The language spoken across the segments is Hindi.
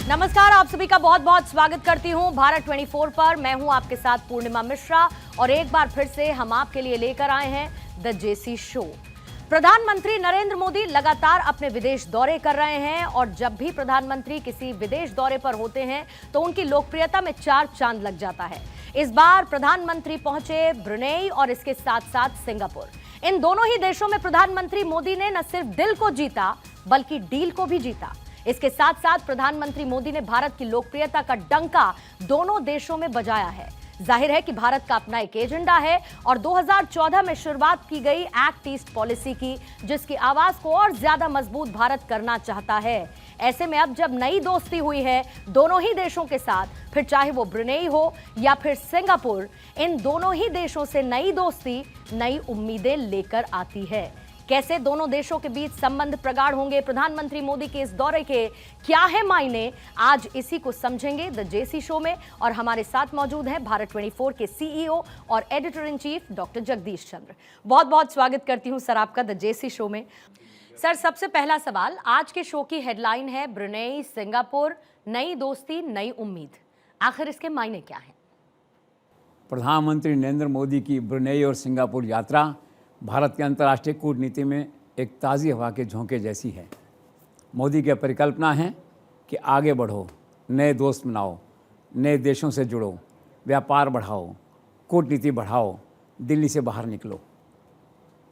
नमस्कार, आप सभी का बहुत बहुत स्वागत करती हूं भारत 24 पर। मैं हूं आपके साथ पूर्णिमा मिश्रा और एक बार फिर से हम आपके लिए लेकर आए हैं द जेसी शो। प्रधानमंत्री नरेंद्र मोदी लगातार अपने विदेश दौरे कर रहे हैं और जब भी प्रधानमंत्री किसी विदेश दौरे पर होते हैं तो उनकी लोकप्रियता में चार चांद लग जाता है। इस बार प्रधानमंत्री पहुंचे ब्रुनेई और इसके साथ साथ सिंगापुर। इन दोनों ही देशों में प्रधानमंत्री मोदी ने न सिर्फ दिल को जीता बल्कि डील को भी जीता। इसके साथ साथ प्रधानमंत्री मोदी ने भारत की लोकप्रियता का डंका दोनों देशों में बजाया है। जाहिर है कि भारत का अपना एक एजेंडा है और 2014 में शुरुआत की गई एक्ट ईस्ट पॉलिसी की, जिसकी आवाज को और ज्यादा मजबूत भारत करना चाहता है। ऐसे में अब जब नई दोस्ती हुई है दोनों ही देशों के साथ, फिर चाहे वो ब्रुनेई हो या फिर सिंगापुर, इन दोनों ही देशों से नई दोस्ती नई उम्मीदें लेकर आती है। कैसे दोनों देशों के बीच संबंध प्रगाढ़ होंगे, प्रधानमंत्री मोदी के इस दौरे के क्या है मायने, आज इसी को समझेंगे द जेसी शो में। और हमारे साथ मौजूद हैं भारत 24 के सीईओ और editor in chief doctor Jagdish Chandra. बहुत बहुत स्वागत करती हूं सर आपका द जेसी शो में। सर, सबसे पहला सवाल, आज के शो की हेडलाइन है ब्रुनेई सिंगापुर, नई दोस्ती नई उम्मीद। आखिर इसके मायने क्या है? प्रधानमंत्री नरेंद्र मोदी की ब्रुनेई और सिंगापुर यात्रा भारत के अंतर्राष्ट्रीय कूटनीति में एक ताज़ी हवा के झोंके जैसी है। मोदी की परिकल्पना है कि आगे बढ़ो, नए दोस्त बनाओ, नए देशों से जुड़ो, व्यापार बढ़ाओ, कूटनीति बढ़ाओ, दिल्ली से बाहर निकलो।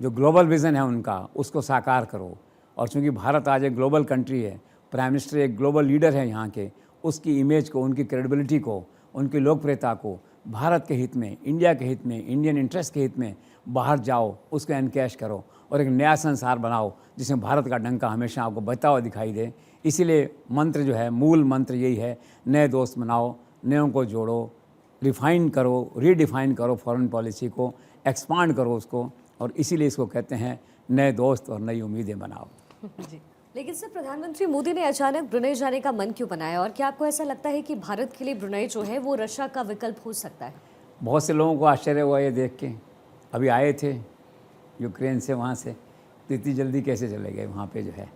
जो ग्लोबल विज़न है उनका, उसको साकार करो। और चूँकि भारत आज एक ग्लोबल कंट्री है, प्राइम मिनिस्टर एक ग्लोबल लीडर है यहाँ के, उसकी इमेज को, उनकी क्रेडिबिलिटी को, उनकी लोकप्रियता को भारत के हित में, इंडिया के हित में, इंडियन इंटरेस्ट के हित में बाहर जाओ, उसको एनकैश करो और एक नया संसार बनाओ जिसमें भारत का डंका हमेशा आपको बचता हुआ दिखाई दे। इसीलिए मंत्र जो है, मूल मंत्र यही है, नए दोस्त बनाओ, नयों को जोड़ो, रिफाइन करो, रीडिफाइन करो फॉरेन पॉलिसी को, एक्सपांड करो उसको, और इसीलिए इसको कहते हैं नए दोस्त और नई उम्मीदें बनाओ। जी, लेकिन सर, प्रधानमंत्री मोदी ने अचानक ब्रुनेई जाने का मन क्यों बनाया, और क्या आपको ऐसा लगता है कि भारत के लिए ब्रुनेई जो है वो रशिया का विकल्प हो सकता है? बहुत से लोगों को आश्चर्य हुआ ये देख के। अभी आए थे यूक्रेन से, वहाँ से, तो इतनी जल्दी कैसे चले गए वहाँ पे जो है।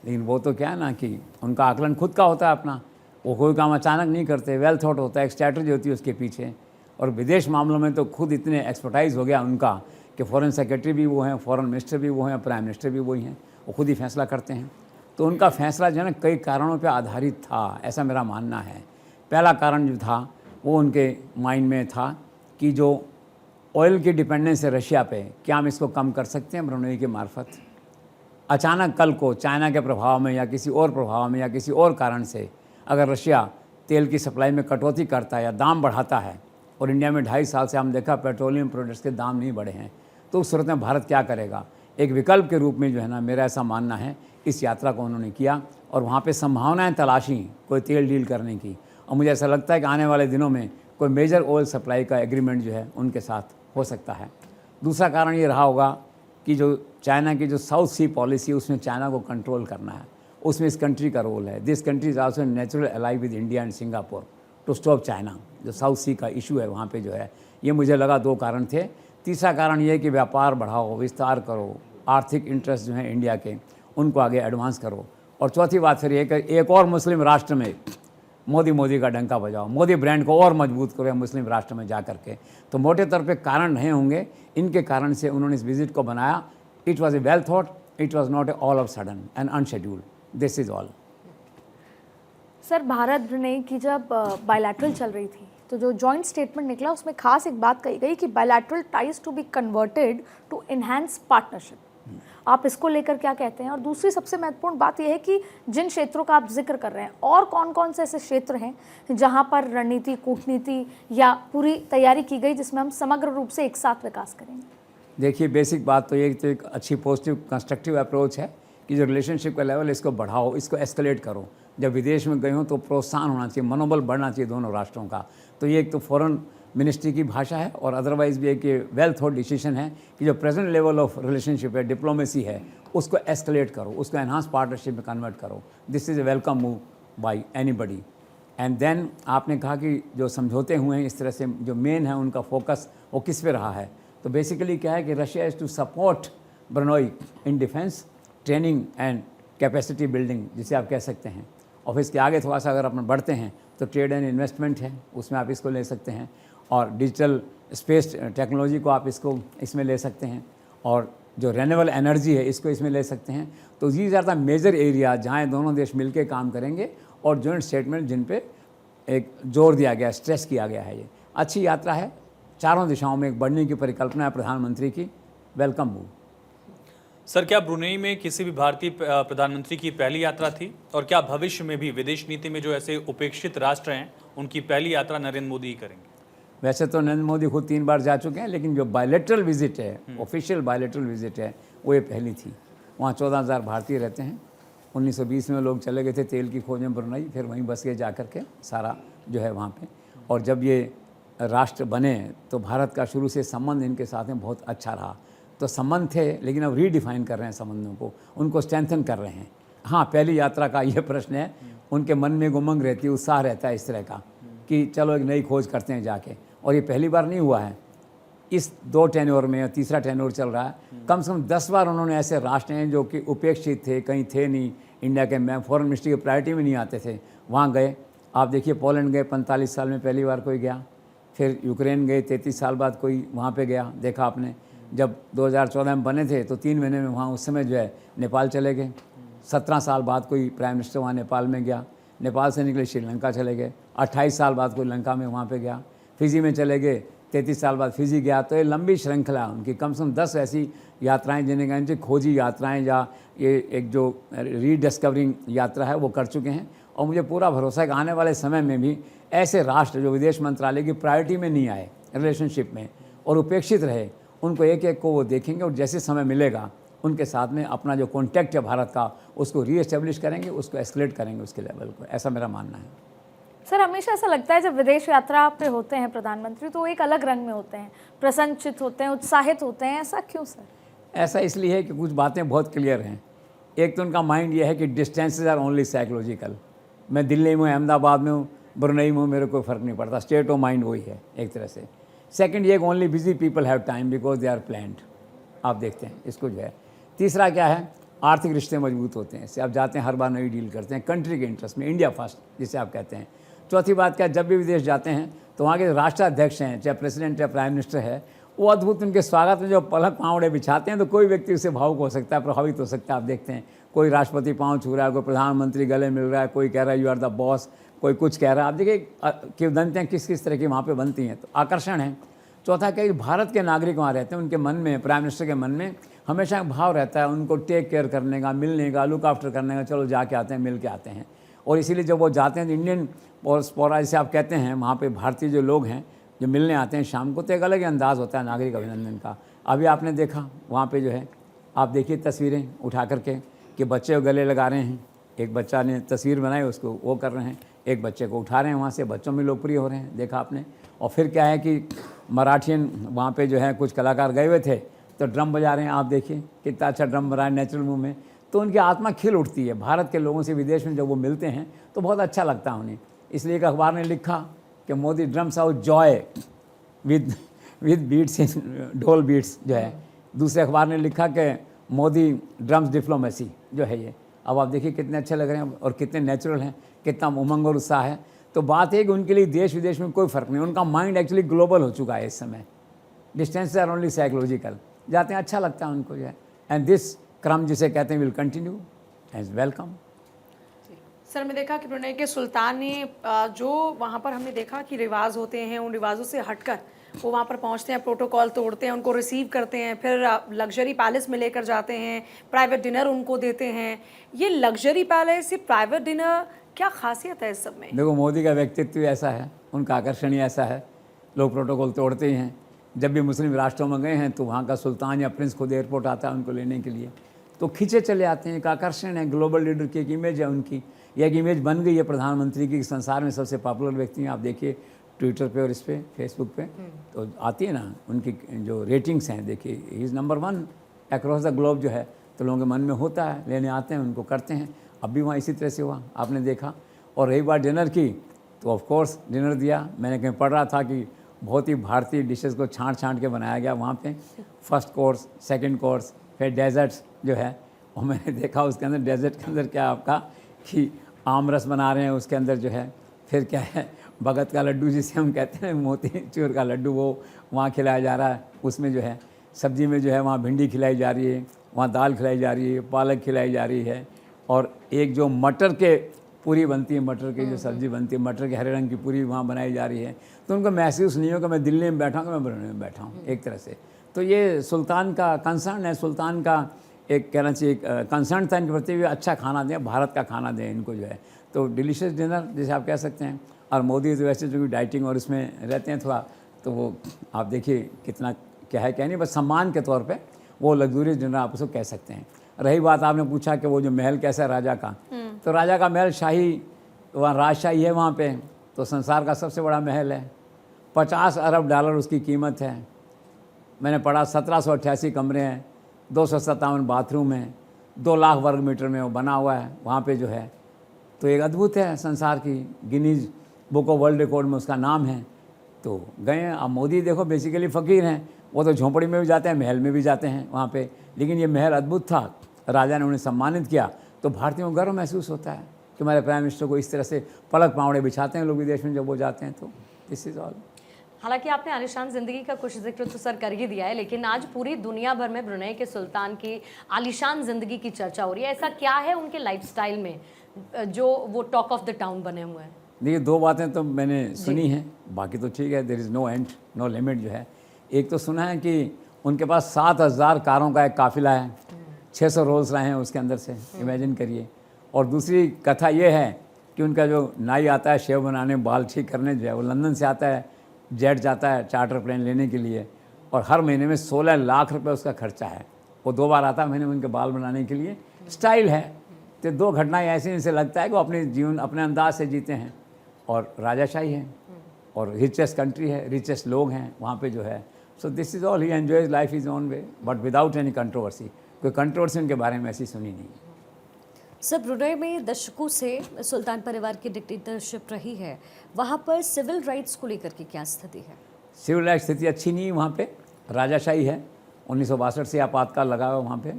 लेकिन वो तो क्या है ना कि उनका आकलन खुद का होता है अपना, वो कोई काम अचानक नहीं करते, वेल थॉट होता है, एक स्ट्रैटेजी होती है उसके पीछे। और विदेश मामलों में तो खुद इतने एक्सपर्टाइज हो गया उनका कि फॉरेन सेक्रेटरी भी वो हैं, फॉरेन मिनिस्टर भी वो हैं, प्राइम मिनिस्टर भी वही हैं, वो खुद ही फैसला करते हैं। तो उनका फैसला जो है ना कई कारणों पर आधारित था, ऐसा मेरा मानना है। पहला कारण जो था वो उनके माइंड में था कि जो ऑयल की डिपेंडेंस है रशिया पे, क्या हम इसको कम कर सकते हैं ब्रुनेई के मार्फत। अचानक कल को चाइना के प्रभाव में या किसी और प्रभाव में या किसी और कारण से अगर रशिया तेल की सप्लाई में कटौती करता है या दाम बढ़ाता है, और इंडिया में 2.5 साल से हम देखा पेट्रोलियम प्रोडक्ट्स के दाम नहीं बढ़े हैं, तो उस सूरत में भारत क्या करेगा। एक विकल्प के रूप में जो है ना, मेरा ऐसा मानना है, इस यात्रा को उन्होंने किया और वहाँ पर संभावनाएँ तलाशी कोई तेल डील करने की। और मुझे ऐसा लगता है कि आने वाले दिनों में कोई मेजर ऑयल सप्लाई का एग्रीमेंट जो है उनके साथ हो सकता है। दूसरा कारण ये रहा होगा कि जो चाइना की जो साउथ सी पॉलिसी, उसमें चाइना को कंट्रोल करना है, उसमें इस कंट्री का रोल है। This country is also natural ally with India and Singapore to stop China. जो साउथ सी का इशू है वहाँ पे जो है, ये मुझे लगा 2 कारण थे। तीसरा कारण ये है कि व्यापार बढ़ाओ, विस्तार करो, आर्थिक इंटरेस्ट जो है इंडिया के, उनको आगे एडवांस करो। और चौथी बात फिर ये कि एक और मुस्लिम राष्ट्र में मोदी का डंका बजाओ, मोदी ब्रांड को और मजबूत करो मुस्लिम राष्ट्र में जा करके। तो मोटे तौर पे कारण रहे होंगे, इनके कारण से उन्होंने इस विजिट को बनाया। It was a well thought, it was not a all of sudden and unscheduled, this is all. Sir, Bharat Brunei की जब बायलैटरल चल रही थी तो जो जॉइंट स्टेटमेंट निकला उसमें खास एक बात कही गई कि bilateral ties to be converted to enhance partnership. आप इसको लेकर क्या कहते हैं? और दूसरी सबसे महत्वपूर्ण बात यह है कि जिन क्षेत्रों का आप जिक्र कर रहे हैं, और कौन कौन से ऐसे क्षेत्र हैं जहां पर रणनीति, कूटनीति या पूरी तैयारी की गई जिसमें हम समग्र रूप से एक साथ विकास करेंगे? देखिए, बेसिक बात तो ये तो एक अच्छी पॉजिटिव कंस्ट्रक्टिव अप्रोच है कि जो रिलेशनशिप का लेवल, इसको बढ़ाओ, इसको एस्केलेट करो। जब विदेश में गए हो तो प्रोत्साहन होना चाहिए, मनोबल बढ़ना चाहिए दोनों राष्ट्रों का। तो ये एक तो फॉरेन मिनिस्ट्री की भाषा है, और अदरवाइज़ भी एक वेल थॉट डिसीजन है कि जो प्रेजेंट लेवल ऑफ रिलेशनशिप है, डिप्लोमेसी है, उसको एस्केलेट करो, उसको एनहांस पार्टनरशिप में कन्वर्ट करो। This is a welcome move by anybody. And then आपने कहा कि जो समझौते हुए हैं इस तरह से, जो मेन है उनका फोकस वो किस पे रहा है, तो बेसिकली क्या है कि Russia is to support Brunei in defence, training and capacity building, जिसे आप कह सकते हैं। और फिर इसके आगे थोड़ा सा अगर अपन बढ़ते हैं तो ट्रेड एंड इन्वेस्टमेंट है, उसमें आप इसको ले सकते हैं, और डिजिटल स्पेस टेक्नोलॉजी को आप इसको इसमें ले सकते हैं, और जो रेन्यूएबल एनर्जी है इसको इसमें ले सकते हैं। तो these are the major area जहाँ दोनों देश मिलकर काम करेंगे और जॉइंट स्टेटमेंट जिन पे एक जोर दिया गया, स्ट्रेस किया गया है। ये अच्छी यात्रा है, चारों दिशाओं में एक बढ़ने की परिकल्पना है प्रधानमंत्री की। Welcome move. सर, क्या ब्रुनेई में किसी भी भारतीय प्रधानमंत्री की पहली यात्रा थी, और क्या भविष्य में भी विदेश नीति में जो ऐसे उपेक्षित राष्ट्र हैं उनकी पहली यात्रा नरेंद्र मोदी ही करेंगे? वैसे तो नरेंद्र मोदी खुद 3 बार जा चुके हैं, लेकिन जो बायलेटरल विजिट है, ऑफिशियल बायलेटरल विजिट है, वो ये पहली थी। वहाँ 14,000 भारतीय रहते हैं। 1920 में लोग चले गए थे तेल की खोज में ब्रुनेई, फिर वहीं बस गए जा कर के सारा जो है वहाँ पे। और जब ये राष्ट्र बने तो भारत का शुरू से संबंध इनके साथ में बहुत अच्छा रहा। तो संबंध थे, लेकिन अब रीडिफाइन कर रहे हैं संबंधों को, उनको स्ट्रेंथन कर रहे हैं। हाँ, पहली यात्रा का ये प्रश्न है, उनके मन में उमंग रहती है, उत्साह रहता है इस तरह का कि चलो एक नई खोज करते हैं जाके। और ये पहली बार नहीं हुआ है, इस 2 टेन्योर में, तीसरा टेन्योर चल रहा है। कम से कम 10 बार उन्होंने ऐसे राष्ट्र हैं जो कि उपेक्षित थे, कहीं थे नहीं, इंडिया के फॉरेन मिनिस्ट्री की प्रायोरिटी में नहीं आते थे, वहाँ गए। आप देखिए पोलैंड गए, 45 साल में पहली बार कोई गया। फिर यूक्रेन गए, 33 साल बाद कोई वहाँ पे गया। देखा आपने, जब 2014 में बने थे तो 3 महीने में वहाँ उस समय जो है नेपाल चले गए। 17 साल बाद कोई प्राइम मिनिस्टर वहाँ नेपाल में गया। नेपाल से निकले श्रीलंका चले गए। 28 साल बाद कोई लंका में वहाँ पे गया। फिजी में चले गए, 33 साल बाद फिजी गया। तो ये लंबी श्रृंखला उनकी, कम से कम 10 ऐसी यात्राएं जिन्हें कहते हैं खोजी यात्राएं, या ये एक जो रीडिस्कवरिंग यात्रा है वो कर चुके हैं। और मुझे पूरा भरोसा है कि आने वाले समय में भी ऐसे राष्ट्र जो विदेश मंत्रालय की प्रायोरिटी में नहीं आए रिलेशनशिप में और उपेक्षित रहे, उनको एक एक को वो देखेंगे, और जैसे समय मिलेगा उनके साथ में अपना जो कॉन्टैक्ट है भारत का उसको रीएस्टेब्लिश करेंगे, उसको एस्केलेट करेंगे उसके लेवल को। ऐसा मेरा मानना है। सर, हमेशा ऐसा लगता है जब विदेश यात्रा पे होते हैं प्रधानमंत्री तो एक अलग रंग में होते हैं, प्रसन्नचित होते हैं, उत्साहित होते हैं। ऐसा क्यों सर? ऐसा इसलिए है कि कुछ बातें बहुत क्लियर हैं। एक तो उनका माइंड ये है कि डिस्टेंसेज आर ओनली साइकोलॉजिकल। मैं दिल्ली में हूँ, अहमदाबाद में हूँ, ब्रुनेई में हूँ, मेरे को फ़र्क नहीं पड़ता। स्टेट ऑफ माइंड वही है एक तरह से। सेकंड, ये only busy people have time because they are planned. आप देखते हैं इसको जो है। तीसरा क्या है, आर्थिक रिश्ते मजबूत होते हैं, इससे आप जाते हैं हर बार नई डील करते हैं कंट्री के इंटरेस्ट में, इंडिया फर्स्ट जिसे आप कहते हैं। चौथी बात क्या, जब भी विदेश जाते हैं तो वहाँ के राष्ट्राध्यक्ष हैं, चाहे प्रेसिडेंट या प्राइम मिनिस्टर है, वो अद्भुत उनके स्वागत में जो पलक पाँवड़े बिछाते हैं तो कोई व्यक्ति उससे भावुक हो सकता है, प्रभावित हो सकता है। आप देखते हैं कोई राष्ट्रपति पाँव छू रहा है, कोई प्रधानमंत्री गले मिल रहा है, कोई कह रहा है यू आर द बॉस, कोई कुछ कह रहा है। आप देखिए किंवदंतियाँ किस किस तरह की वहाँ पर बनती हैं, तो आकर्षण है। चौथा क्या, भारत के नागरिक वहाँ रहते हैं, उनके मन में, प्राइम मिनिस्टर के मन में हमेशा भाव रहता है उनको टेक केयर करने का, मिलने का, लुक आफ्टर करने का, चलो जाके आते हैं, मिल के आते हैं। और इसीलिए जब वो जाते हैं तो इंडियन पोरा जिसे आप कहते हैं, वहाँ पे भारतीय जो लोग हैं जो मिलने आते हैं शाम को, तो एक अलग ही अंदाज़ होता है नागरिक अभिनंदन का। अभी आपने देखा वहाँ पे जो है, आप देखिए तस्वीरें उठा करके कि बच्चे को गले लगा रहे हैं। एक बच्चा ने तस्वीर बनाई, उसको वो कर रहे हैं, एक बच्चे को उठा रहे हैं वहाँ से, बच्चों में लोकप्रिय हो रहे हैं, देखा आपने। और फिर क्या है कि मराठियन वहाँ पे जो है कुछ कलाकार गए हुए थे तो ड्रम बजा रहे हैं। आप देखिए कितना अच्छा ड्रम बजा रहे हैं नेचुरल मूव में, तो उनकी आत्मा खिल उठती है। भारत के लोगों से विदेश में जब वो मिलते हैं तो बहुत अच्छा लगता है उन्हें। इसलिए एक अखबार ने लिखा कि Modi drums out joy with beats in dhol beats जो है। दूसरे अखबार ने लिखा कि मोदी ड्रम्स डिप्लोमेसी जो है ये। अब आप देखिए कितने अच्छे लग रहे हैं और कितने नेचुरल हैं, कितना उमंग और उत्साह है। तो बात है कि उनके लिए देश विदेश में कोई फ़र्क नहीं, उनका माइंड एक्चुअली ग्लोबल हो चुका है इस समय। Distance are only psychological. जाते हैं, अच्छा लगता है उनको जो है। एंड दिस क्रम जिसे कहते हैं will continue as welcome. Sir, मैं देखा कि ब्रुनेई के सुल्तान ने जो वहाँ पर हमने देखा कि रिवाज होते हैं, उन रिवाजों से हटकर वो वहाँ पर पहुँचते हैं, प्रोटोकॉल तोड़ते हैं, उनको रिसीव करते हैं, फिर लग्जरी पैलेस में लेकर जाते हैं, प्राइवेट डिनर उनको देते हैं। ये लग्जरी पैलेस, ये प्राइवेट डिनर, क्या खासियत है इस सब में? देखो, मोदी का व्यक्तित्व ऐसा है, उनका आकर्षण ही ऐसा है, लोग प्रोटोकॉल तोड़ते ही हैं। जब भी मुस्लिम राष्ट्रों में गए हैं तो वहाँ का सुल्तान या प्रिंस खुद एयरपोर्ट आता है उनको लेने के लिए, तो खींचे चले आते हैं। एक आकर्षण है, ग्लोबल लीडर की एक इमेज है उनकी। ये एक इमेज बन गई है प्रधानमंत्री की, संसार में सबसे पॉपुलर व्यक्ति हैं। आप देखिए ट्विटर पे और इस पे फेसबुक पे तो आती है ना उनकी जो रेटिंग्स हैं, देखिए he is number 1 across the globe जो है। तो लोगों के मन में होता है, लेने आते हैं, उनको करते हैं। अब भी वहाँ इसी तरह से हुआ, आपने देखा। और रही बात डिनर की, तो ऑफ कोर्स डिनर दिया। मैंने कहीं पढ़ रहा था कि बहुत ही भारतीय डिशेस को छांट के बनाया गया वहाँ पे। फर्स्ट कोर्स, सेकंड कोर्स, फिर डेजर्ट्स जो है। और मैंने देखा उसके अंदर डेजर्ट के अंदर क्या आपका कि आम रस बना रहे हैं, उसके अंदर जो है फिर क्या है भगत का लड्डू जिसे हम कहते हैं, मोतीचूर का लड्डू, वो वहाँ खिलाया जा रहा है। उसमें जो है सब्ज़ी में जो है वहाँ भिंडी खिलाई जा रही है, वहाँ दाल खिलाई जा रही है, पालक खिलाई जा रही है, और एक जो मटर के पूरी बनती है, मटर की जो सब्ज़ी बनती है, मटर के हरे रंग की पूरी वहाँ बनाई जा रही है। तो उनको महसूस नहीं हो कि मैं दिल्ली में बैठा हूँ, कि मैं बरेली में बैठा हूँ एक तरह से। तो ये सुल्तान का कंसर्न है, सुल्तान का एक कहना चाहिए कंसर्न था इनके प्रति, अच्छा खाना दें, भारत का खाना दें इनको जो है। तो डिलीशियस डिनर जैसे आप कह सकते हैं। और मोदी तो वैसे जो डाइटिंग और इसमें रहते हैं थोड़ा, तो वो आप देखिए कितना क्या है क्या नहीं, बस सम्मान के तौर पे वो लग्जूरियस डिनर आप उसको कह सकते हैं। रही बात आपने पूछा कि वो जो महल कैसा है राजा का, तो राजा का महल शाही, वहाँ राजशाही है वहाँ पे, तो संसार का सबसे बड़ा महल है। 50 अरब डॉलर उसकी कीमत है। मैंने पढ़ा 1788 कमरे हैं, 257 बाथरूम हैं, 2 लाख वर्ग मीटर में वो बना हुआ है वहाँ पे जो है। तो एक अद्भुत है, संसार की Guinness book of world record में उसका नाम है। तो गए। अब मोदी देखो बेसिकली फ़कीर हैं, वो तो झोंपड़ी में भी जाते हैं, महल में भी जाते हैं वहाँ पे, लेकिन ये महल अद्भुत था, राजा ने उन्हें सम्मानित किया। तो भारतीयों को गर्व महसूस होता है कि हमारे प्राइम मिनिस्टर को इस तरह से पलक पावड़े बिछाते हैं लोग विदेश में जब वो जाते हैं। तो दिस इज़ ऑल। हालांकि आपने आलिशान जिंदगी का कुछ जिक्र तो सर कर ही दिया है, लेकिन आज पूरी दुनिया भर में ब्रुनेई के सुल्तान की आलिशान जिंदगी की चर्चा हो रही है। ऐसा क्या है उनके लाइफस्टाइल में जो वो टॉक ऑफ द टाउन बने हुए हैं? देखिए 2 बातें तो मैंने सुनी हैं, बाकी तो ठीक है, there is no end no limit जो है। एक तो सुना है कि उनके पास 7000 कारों का एक काफिला है, 600 रोल्स रहे हैं उसके अंदर से, इमेजिन करिए। और दूसरी कथा ये है कि उनका जो नाई आता है शेव बनाने, बाल ठीक करने जो है, वो लंदन से आता है, जेट जाता है चार्टर प्लेन लेने के लिए, और हर महीने में 16 लाख रुपए उसका खर्चा है। वो 2 बार आता है महीने में उनके बाल बनाने के लिए। स्टाइल है। तो 2 घटनाएं ऐसी इनसे लगता है कि वो अपने जीवन अपने अंदाज से जीते हैं, और राजाशाही है, और रिचेस्ट कंट्री है, रिचेस्ट लोग हैं वहाँ पे जो है। So this is all, he enjoys life is own way, but without any controversy. कोई कंट्रोवर्सी उनके बारे में ऐसी सुनी नहीं। सर, ब्रुनेई में दशकों से सुल्तान परिवार की डिक्टेटरशिप रही है, वहाँ पर सिविल राइट्स को लेकर के क्या स्थिति है? सिविल राइट स्थिति अच्छी नहीं है वहाँ पे, राजाशाही है। 1962 से आपातकाल लगा हुआ वहाँ पे।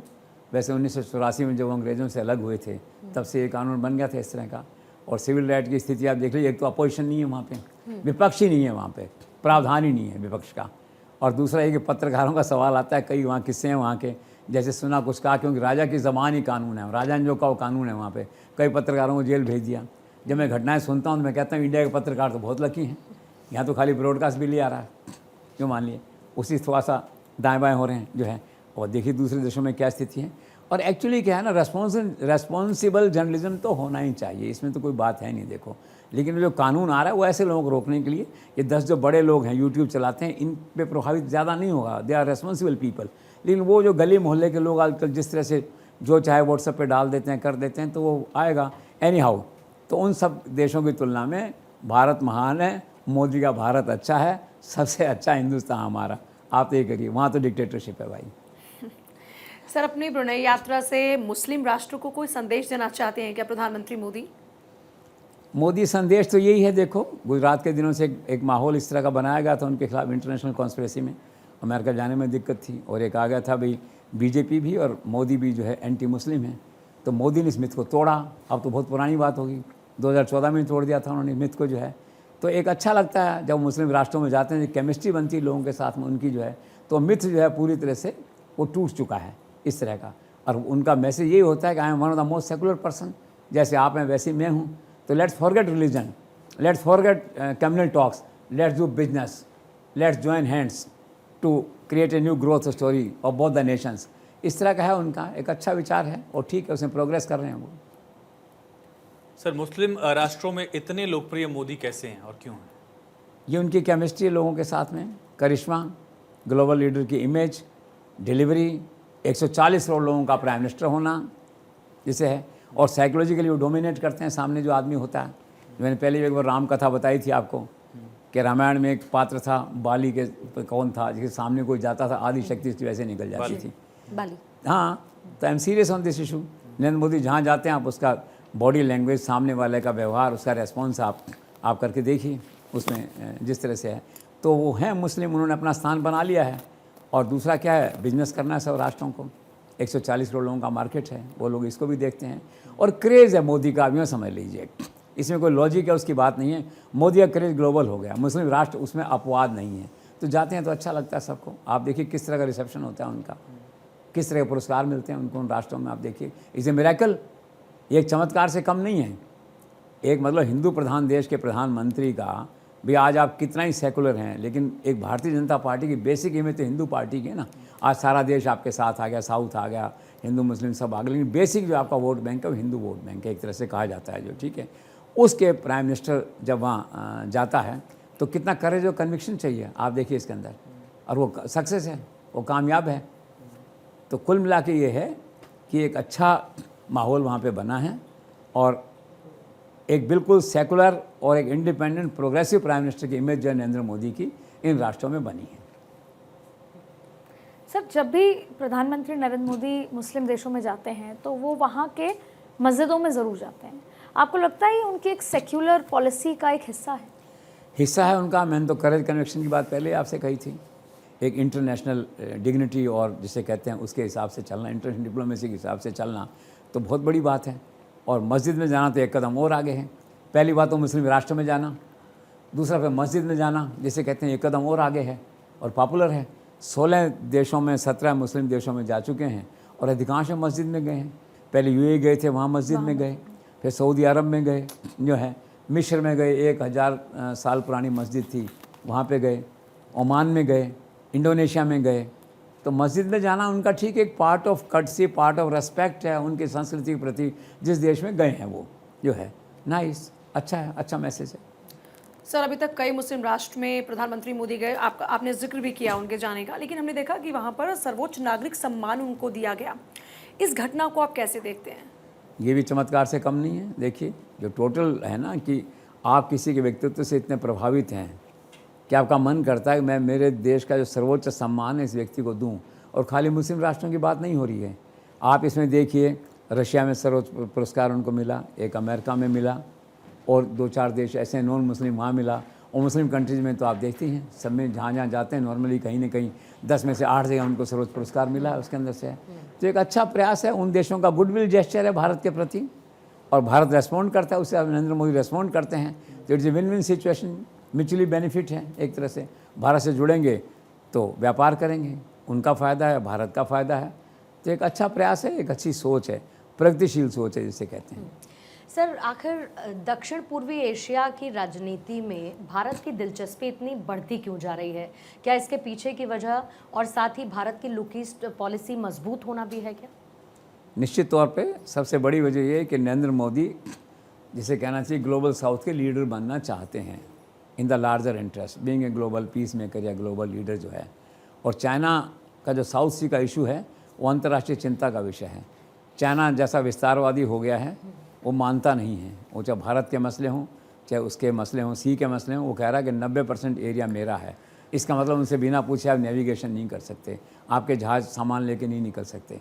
वैसे 1984 में जब अंग्रेज़ों से अलग हुए थे तब से ये कानून बन गया था इस तरह का। और सिविल राइट की स्थिति आप देख लीजिए, एक तो अपोजिशन नहीं है वहाँ पे, विपक्ष ही नहीं है वहाँ पे, प्रावधान ही नहीं है विपक्ष का। और दूसरा ये कि पत्रकारों का सवाल आता है, कई वहाँ किस्से हैं वहाँ के, जैसे सुना कुछ कहा क्योंकि राजा की ज़बान ही कानून है, राजा ने जो कहा वो कानून है वहाँ पे। कई पत्रकारों को जेल भेज दिया। जब मैं घटनाएं सुनता हूँ तो मैं कहता हूँ इंडिया के पत्रकार तो बहुत लकी हैं, यहाँ तो खाली ब्रॉडकास्ट भी ले आ रहा है, क्यों मान लिए उसी थोड़ा सा दाएँ बाएँ हो रहे हैं जो है। और देखिए दूसरे देशों में क्या स्थिति है। और एक्चुअली क्या है ना, रेस्पॉन्सिबल जर्नलिज्म तो होना ही चाहिए, इसमें तो कोई बात है नहीं। देखो, लेकिन जो कानून आ रहा है वो ऐसे लोगों को रोकने के लिए, ये 10 जो बड़े लोग हैं यूट्यूब चलाते हैं, इन पे प्रभावित ज़्यादा नहीं होगा, दे आर रेस्पॉन्सिबल पीपल। लेकिन वो जो गली मोहल्ले के लोग आजकल जिस तरह से जो चाहे व्हाट्सएप पे डाल देते हैं, कर देते हैं, तो वो आएगा एनी हाउ। तो उन सब देशों की तुलना में भारत महान है, मोदी का भारत अच्छा है, सबसे अच्छा हिंदुस्तान हमारा। आप तो ये करिए, वहाँ तो डिक्टेटरशिप है भाई। सर, अपनी ब्रुनेई यात्रा से मुस्लिम राष्ट्र को कोई संदेश देना चाहते हैं क्या प्रधानमंत्री मोदी? मोदी संदेश तो यही है, देखो गुजरात के दिनों से एक माहौल इस तरह का बनाया गया था उनके खिलाफ इंटरनेशनल कॉन्स्पिरेसी में, अमेरिका जाने में दिक्कत थी, और एक आ गया था भाई बीजेपी भी और मोदी भी जो है एंटी मुस्लिम है। तो मोदी ने इस मिथ को तोड़ा। अब तो बहुत पुरानी बात होगी, 2014 में तोड़ दिया था उन्होंने मिथ को जो है। तो एक अच्छा लगता है जब मुस्लिम राष्ट्रों में जाते हैं, केमिस्ट्री बनती है लोगों के साथ में उनकी जो है, तो मिथ जो है पूरी तरह से वो टूट चुका है इस तरह का। और उनका मैसेज यही होता है कि I am one of the most secular person, जैसे आप हैं वैसे मैं हूँ। तो let's forget religion, let's forget communal talks, let's do business, let's join hands to create a new growth story of both the nations. इस तरह का है उनका, एक अच्छा विचार है और ठीक है, उसमें प्रोग्रेस कर रहे हैं वो। सर, मुस्लिम राष्ट्रों में इतने लोकप्रिय मोदी कैसे हैं और क्यों हैं? ये उनकी केमिस्ट्री लोगों के साथ में, करिश्मा, ग्लोबल लीडर की इमेज, डिलीवरी, 140 करोड़ लोगों का प्राइम मिनिस्टर होना जिसे है, और साइकोलॉजिकली वो डोमिनेट करते हैं सामने जो आदमी होता है। मैंने पहले एक बार राम कथा बताई थी आपको कि रामायण में एक पात्र था, बाली के कौन था, जिसके सामने कोई जाता था आदि शक्ति उसकी वैसे निकल जाती थी। बाली। हाँ, तो I am serious on this issue. Narendra Modi जहाँ जाते हैं आप उसका बॉडी लैंग्वेज, सामने वाले का व्यवहार, उसका रेस्पॉन्स आप करके देखिए उसमें जिस तरह से है। तो वो हैं मुस्लिम, उन्होंने अपना स्थान बना लिया है। और दूसरा क्या है, बिजनेस करना है सब राष्ट्रों को, 140 करोड़ लोगों का मार्केट है, वो लोग इसको भी देखते हैं। और क्रेज़ है मोदी का, अभी समझ लीजिए, इसमें कोई लॉजिक है उसकी बात नहीं है। मोदी का क्रेज़ ग्लोबल हो गया, मुस्लिम राष्ट्र उसमें अपवाद नहीं है। तो जाते हैं तो अच्छा लगता है सबको। आप देखिए किस तरह का रिसेप्शन होता है उनका, किस तरह के पुरस्कार मिलते हैं उनको उन राष्ट्रों में। आप देखिए, इज ए मिरेकल, ये एक चमत्कार से कम नहीं है। एक मतलब हिंदू प्रधान देश के प्रधानमंत्री का भी, आज आप कितना ही सेकुलर हैं, लेकिन एक भारतीय जनता पार्टी की बेसिक इमेज तो हिंदू पार्टी की है ना। आज सारा देश आपके साथ आ गया, साउथ आ गया, हिंदू मुस्लिम सब आ गए, लेकिन बेसिक जो आपका वोट बैंक है वो हिंदू वोट बैंक है, एक तरह से कहा जाता है जो, ठीक है। उसके प्राइम मिनिस्टर जब वहाँ जाता है तो कितना करेज और कन्विक्शन चाहिए, आप देखिए इसके अंदर। और वो सक्सेस है, वो कामयाब है। तो कुल मिला के ये है कि एक अच्छा माहौल वहाँ पे बना है और एक बिल्कुल सेकुलर और एक इंडिपेंडेंट प्रोग्रेसिव प्राइम मिनिस्टर की इमेज जो नरेंद्र मोदी की इन राष्ट्रों में बनी है। सर, जब भी प्रधानमंत्री नरेंद्र मोदी मुस्लिम देशों में जाते हैं तो वो वहाँ के मस्जिदों में ज़रूर जाते हैं। आपको लगता है ये उनकी एक सेक्युलर पॉलिसी का एक हिस्सा है? हिस्सा है उनका। मैंने तो करेज कन्विक्शन की बात पहले आपसे कही थी। एक इंटरनेशनल डिग्निटी और जिसे कहते हैं उसके हिसाब से चलना, इंटरनेशनल डिप्लोमेसी के हिसाब से चलना तो बहुत बड़ी बात है। और मस्जिद में जाना तो एक कदम और आगे है। पहली बात तो मुस्लिम राष्ट्र में जाना, दूसरा फिर मस्जिद में जाना जिसे कहते हैं एक कदम और आगे है और पॉपुलर है। 16 देशों में 17 मुस्लिम देशों में जा चुके हैं और अधिकांश मस्जिद में गए हैं। पहले यूएई गए थे, वहाँ मस्जिद में गए, फिर सऊदी अरब में गए जो है, मिस्र में गए, 1000 साल पुरानी मस्जिद थी वहाँ पे गए, ओमान में गए, इंडोनेशिया में गए। तो मस्जिद में जाना उनका ठीक एक part of courtesy, part of respect है उनकी संस्कृति के प्रति जिस देश में गए हैं वो जो है। नाइस, अच्छा है, अच्छा मैसेज है। सर, अभी तक कई मुस्लिम राष्ट्र में प्रधानमंत्री मोदी गए, आपने जिक्र भी किया उनके जाने का, लेकिन हमने देखा कि वहाँ पर सर्वोच्च नागरिक सम्मान उनको दिया गया। इस घटना को आप कैसे देखते हैं? ये भी चमत्कार से कम नहीं है। देखिए जो टोटल है ना कि आप किसी के व्यक्तित्व से इतने प्रभावित हैं कि आपका मन करता है कि मैं मेरे देश का जो सर्वोच्च सम्मान है इस व्यक्ति को दूं। और खाली मुस्लिम राष्ट्रों की बात नहीं हो रही है। आप इसमें देखिए, रशिया में सर्वोच्च पुरस्कार उनको मिला, एक अमेरिका में मिला और 2-4 देश ऐसे नॉन मुस्लिम वहाँ मिला। और मुस्लिम कंट्रीज़ में तो आप देखते हैं सब में जहाँ जहाँ जाते हैं नॉर्मली कहीं ना कहीं 10 में से 8 जगह उनको सर्वोच्च पुरस्कार मिला है उसके अंदर से। तो एक अच्छा प्रयास है, उन देशों का गुडविल जेस्चर है भारत के प्रति और भारत रेस्पॉन्ड करता है, उससे नरेंद्र मोदी रेस्पॉन्ड करते हैं। तो it's a win win situation, mutually benefit है। एक तरह से भारत से जुड़ेंगे तो व्यापार करेंगे, उनका फ़ायदा है, भारत का फ़ायदा है। तो एक अच्छा प्रयास है, एक अच्छी सोच है, प्रगतिशील सोच है जिसे कहते हैं। सर, आखिर दक्षिण पूर्वी एशिया की राजनीति में भारत की दिलचस्पी इतनी बढ़ती क्यों जा रही है? क्या इसके पीछे की वजह और साथ ही भारत की लुक ईस्ट पॉलिसी मजबूत होना भी है क्या? निश्चित तौर पे सबसे बड़ी वजह ये है कि नरेंद्र मोदी जिसे कहना चाहिए ग्लोबल साउथ के लीडर बनना चाहते हैं in the larger interest, being a global peace maker या ग्लोबल लीडर जो है। और चाइना का जो साउथ सी का इशू है वो अंतर्राष्ट्रीय चिंता का विषय है। चाइना जैसा विस्तारवादी हो गया है, वो मानता नहीं है। वो चाहे भारत के मसले हों, चाहे उसके मसले हों, सी के मसले हों, वो कह रहा है कि 90% एरिया मेरा है। इसका मतलब उनसे बिना पूछे आप नेविगेशन नहीं कर सकते, आपके जहाज़ सामान लेके नहीं निकल सकते।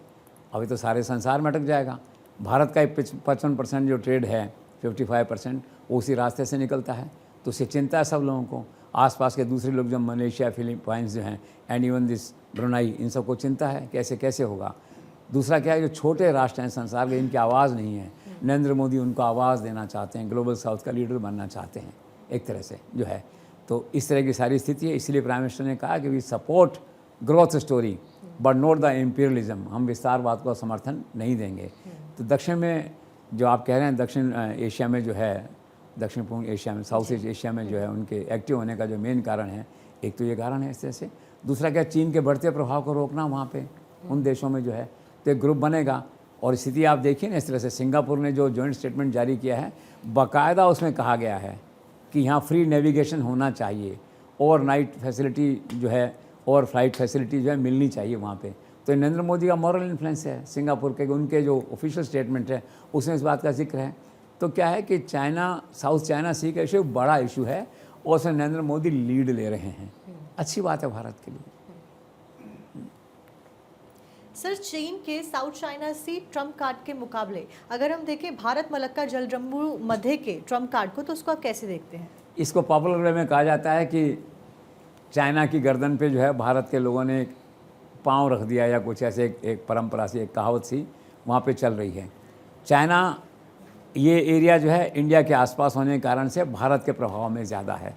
अभी तो सारे संसार में अटक जाएगा। भारत का 55% जो ट्रेड है, 55% वो उसी रास्ते से निकलता है। तो उससे चिंता है सब लोगों को। आसपास के दूसरे लोग जो मलेशिया, फिलीपाइंस जो हैं एंड इवन दिस ब्रुनाई, इन सबको चिंता है कैसे कैसे होगा। दूसरा क्या है, जो छोटे राष्ट्र हैं संसार के, इनकी आवाज़ नहीं है। नरेंद्र मोदी उनको आवाज़ देना चाहते हैं, ग्लोबल साउथ का लीडर बनना चाहते हैं एक तरह से जो है। तो इस तरह की सारी स्थिति है। इसलिए प्राइम मिनिस्टर ने कहा कि we support growth story but not the imperialism, हम विस्तारवाद को समर्थन नहीं देंगे। तो दक्षिण में जो आप कह रहे हैं, दक्षिण एशिया में जो है, दक्षिण पूर्व एशिया में, साउथ ईस्ट एशिया में जो है उनके एक्टिव होने का जो मेन कारण है, एक तो ये कारण है इस तरह से। दूसरा क्या, चीन के बढ़ते प्रभाव को रोकना वहाँ पे उन देशों में जो है। तो एक ग्रुप बनेगा और स्थिति आप देखिए ना इस तरह से। सिंगापुर ने जो जॉइंट स्टेटमेंट जारी किया है, बाकायदा उसमें कहा गया है कि यहाँ फ्री नेविगेशन होना चाहिए, ओवरनाइट फैसिलिटी जो है और फ्लाइट फैसिलिटी जो है मिलनी चाहिए वहाँ पे। तो नरेंद्र मोदी का मॉरल इन्फ्लुएंस है सिंगापुर के, उनके जो ऑफिशियल स्टेटमेंट है उसमें इस बात का जिक्र है। तो क्या है कि चाइना, साउथ चाइना सी का इशू बड़ा इशू है और उसमें नरेंद्र मोदी लीड ले रहे हैं। अच्छी बात है भारत के लिए। सर, चीन के साउथ चाइना सी ट्रम्प कार्ड के मुकाबले अगर हम देखें भारत मलक्का जलजम्बू मध्य के ट्रम्प कार्ड को, तो उसको आप कैसे देखते हैं? इसको पॉपुलर वे में कहा जाता है कि चाइना की गर्दन पे जो है भारत के लोगों ने एक पाँव रख दिया या कुछ ऐसे एक परंपरा सी, एक कहावत सी वहाँ पे चल रही है। चाइना ये एरिया जो है इंडिया के आसपास होने के कारण से भारत के प्रभाव में ज़्यादा है,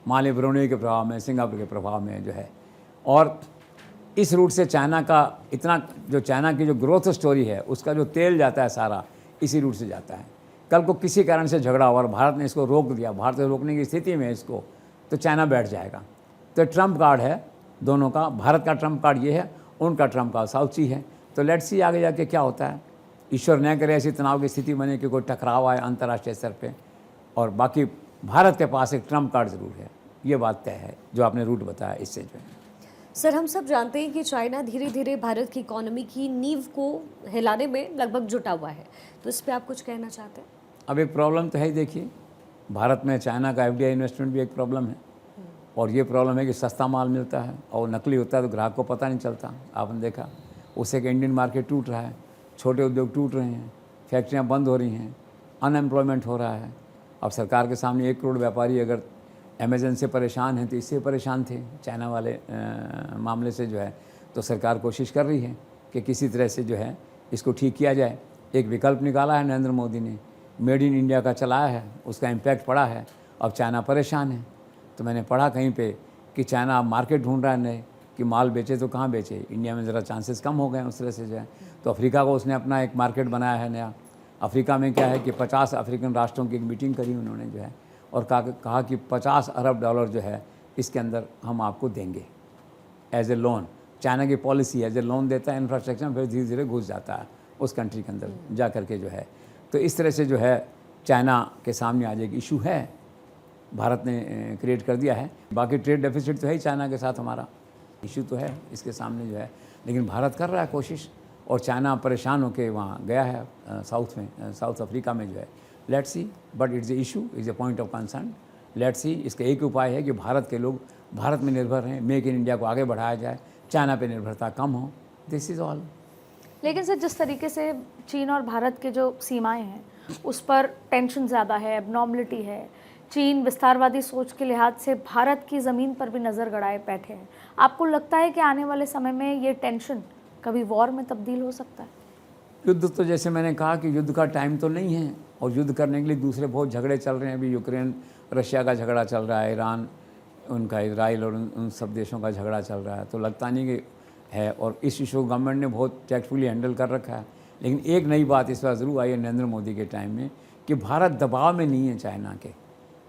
माले ब्रुनेई के प्रभाव में, सिंगापुर के प्रभाव में जो है। और इस रूट से चाइना का इतना, जो चाइना की जो ग्रोथ स्टोरी है उसका जो तेल जाता है सारा इसी रूट से जाता है। कल को किसी कारण से झगड़ा हुआ और भारत ने इसको रोक दिया, भारत से रोकने की स्थिति में इसको, तो चाइना बैठ जाएगा। तो ट्रम्प कार्ड है दोनों का, भारत का ट्रम्प कार्ड ये है, उनका ट्रम्प कार्ड साउथ ची है। तो लेट्स सी आगे जाके क्या होता है। ईश्वर न करे ऐसी तनाव की स्थिति बने कि कोई टकराव आए अंतर्राष्ट्रीय स्तर पे। और बाकी भारत के पास एक ट्रम्प कार्ड ज़रूर है, ये बात तय है जो आपने रूट बताया इससे जो है। सर, हम सब जानते हैं कि चाइना धीरे धीरे भारत की इकोनॉमी की नींव को हिलाने में लगभग जुटा हुआ है, तो इस पर आप कुछ कहना चाहते हैं? अब एक प्रॉब्लम तो है ही, देखिए भारत में चाइना का FDI इन्वेस्टमेंट भी एक प्रॉब्लम है। और ये प्रॉब्लम है कि सस्ता माल मिलता है और नकली होता है तो ग्राहक को पता नहीं चलता। आपने देखा उससे कि इंडियन मार्केट टूट रहा है, छोटे उद्योग टूट रहे हैं, फैक्ट्रियाँ बंद हो रही हैं, अनएम्प्लॉयमेंट हो रहा है। अब सरकार के सामने 1 करोड़ व्यापारी अगर अमेजन से परेशान हैं तो इससे परेशान थे चाइना वाले मामले से जो है। तो सरकार कोशिश कर रही है कि किसी तरह से जो है इसको ठीक किया जाए। एक विकल्प निकाला है नरेंद्र मोदी ने, मेड इन इंडिया का चलाया है, उसका इम्पैक्ट पड़ा है। अब चाइना परेशान है। तो मैंने पढ़ा कहीं पे कि चाइना अब मार्केट ढूंढ रहा है नए कि माल बेचे तो कहाँ बेचे, इंडिया में ज़रा चांसेस कम हो गए उस तरह से जो है। तो अफ्रीका को उसने अपना एक मार्केट बनाया है नया। अफ्रीका में क्या है कि 50 अफ्रीकन राष्ट्रों की एक मीटिंग करी उन्होंने जो है, और कहा कि $50 अरब जो है इसके अंदर हम आपको देंगे एज ए लोन। चाइना की पॉलिसी एज ए लोन देता है इंफ्रास्ट्रक्चर में, फिर धीरे धीरे घुस जाता है उस कंट्री के अंदर जा करके जो है। तो इस तरह से जो है चाइना के सामने आज एक इशू है, भारत ने क्रिएट कर दिया है। बाकी ट्रेड डेफिसिट तो है ही चाइना के साथ, हमारा इशू तो है इसके सामने जो है, लेकिन भारत कर रहा है कोशिश। और चाइना परेशान होकर वहाँ गया है साउथ में, साउथ अफ्रीका में जो है। Let's see, but it's a issue, is a point of concern. Let's see, इसका एक उपाय है कि भारत के लोग भारत में निर्भर रहें, मेक इन इंडिया को आगे बढ़ाया जाए, चाइना पे निर्भरता कम हो। This is all. लेकिन सर, जिस तरीके से चीन और भारत के जो सीमाएं हैं उस पर टेंशन ज़्यादा है, एबनॉर्मलिटी है, चीन विस्तारवादी सोच के लिहाज से भारत की ज़मीन पर भी नज़र गड़ाए बैठे हैं। आपको लगता है कि आने वाले समय में ये टेंशन कभी वॉर में तब्दील हो सकता है? युद्ध तो जैसे मैंने कहा कि युद्ध का टाइम तो नहीं है, और युद्ध करने के लिए दूसरे बहुत झगड़े चल रहे हैं। अभी यूक्रेन रशिया का झगड़ा चल रहा है, ईरान उनका, इसराइल और उन सब देशों का झगड़ा चल रहा है। तो लगता नहीं कि है, और इस इशू गवर्नमेंट ने बहुत टैक्टफुली हैंडल कर रखा है। लेकिन एक नई बात इस बार ज़रूर आई है नरेंद्र मोदी के टाइम में कि भारत दबाव में नहीं है चाइना के,